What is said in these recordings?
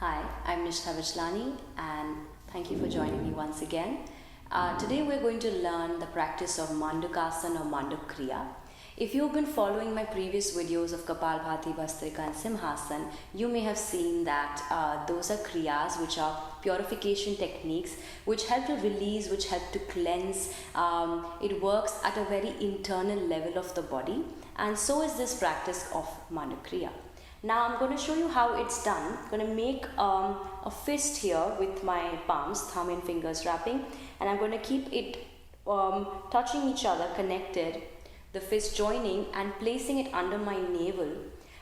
Hi, I'm Nishtha Vichlani and thank you for joining me once again. Today we're going to learn the practice of Mandukasana or Manduk Kriya. If you've been following my previous videos of Kapalbhati, Bhastrika and Simhasan, you may have seen that those are kriyas which are purification techniques which help to release, which help to cleanse. It works at a very internal level of the body, and so is this practice of Manduk Kriya. Now I'm going to show you how it's done. I'm going to make a fist here with my palms, thumb and fingers wrapping, and I'm going to keep it touching each other, connected, the fist joining and placing it under my navel.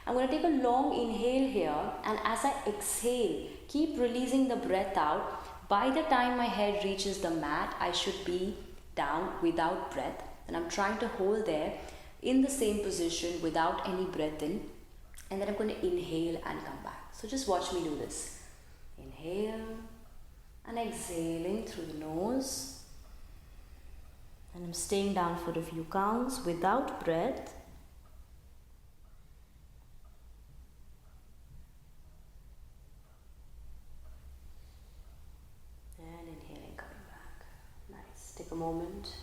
I'm going to take a long inhale here, and as I exhale, keep releasing the breath out. By the time my head reaches the mat, I should be down without breath, and I'm trying to hold there in the same position without any breath in. And then I'm going to inhale and come back. So just watch me do this. Inhale and exhaling through the nose. And I'm staying down for a few counts without breath. And inhaling, coming back. Nice. Take a moment.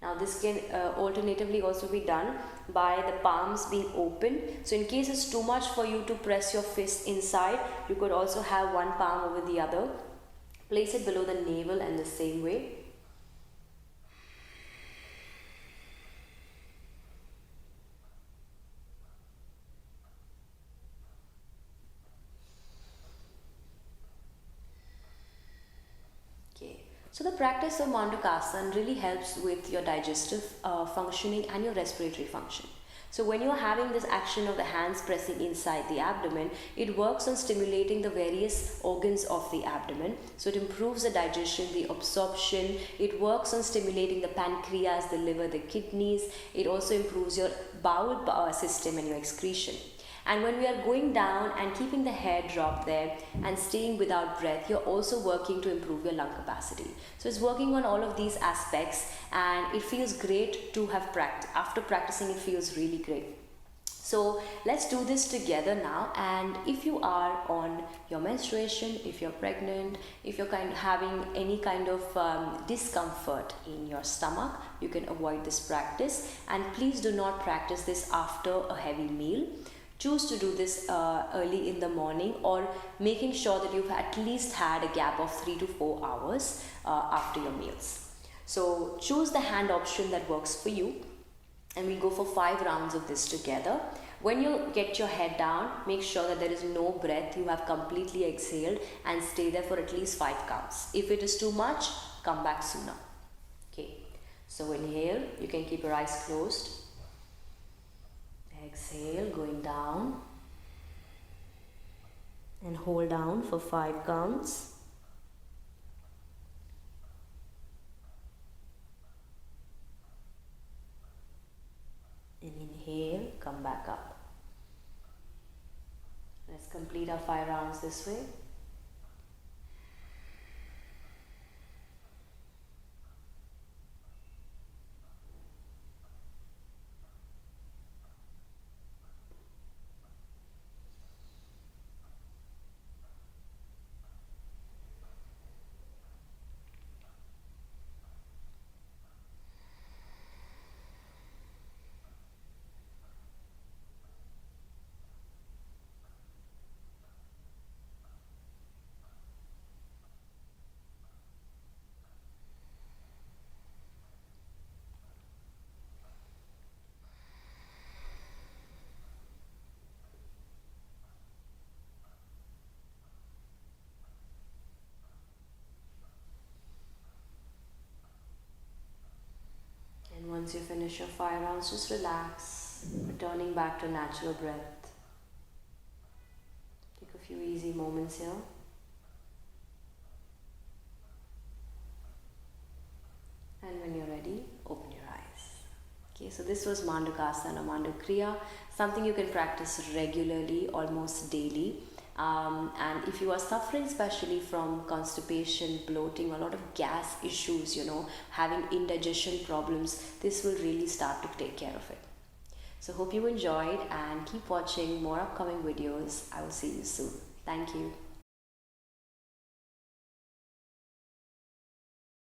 Now this can alternatively also be done by the palms being open. So in case it's too much for you to press your fist inside, you could also have one palm over the other. Place it below the navel and the same way. So the practice of Mandukasana really helps with your digestive functioning and your respiratory function. So when you're having this action of the hands pressing inside the abdomen, it works on stimulating the various organs of the abdomen. So it improves the digestion, the absorption. It works on stimulating the pancreas, the liver, the kidneys. It also improves your bowel system and your excretion. And when we are going down and keeping the head dropped there and staying without breath, you're also working to improve your lung capacity. So it's working on all of these aspects, and it feels great to have practiced. After practicing, it feels really great. So let's do this together now. And if you are on your menstruation, if you're pregnant, if you're having any kind of discomfort in your stomach, you can avoid this practice. And please do not practice this after a heavy meal. Choose to do this early in the morning, or making sure that you've at least had a gap of 3 to 4 hours after your meals. So choose the hand option that works for you, and we go for 5 rounds of this together. When you get your head down, make sure that there is no breath, you have completely exhaled, and stay there for at least 5 counts. If it is too much, come back sooner. Okay, so inhale, you can keep your eyes closed. Exhale, going down, and hold down for 5 counts. And inhale, come back up. Let's complete our 5 rounds this way. Once you finish your 5 rounds, just relax, returning back to natural breath. Take a few easy moments here. And when you're ready, open your eyes. Okay, so this was Mandukasana, Manduk Kriya, something you can practice regularly, almost daily. And if you are suffering especially from constipation, bloating, a lot of gas issues, having indigestion problems, this will really start to take care of it. So hope you enjoyed, and keep watching more upcoming videos. I will see you soon. Thank you.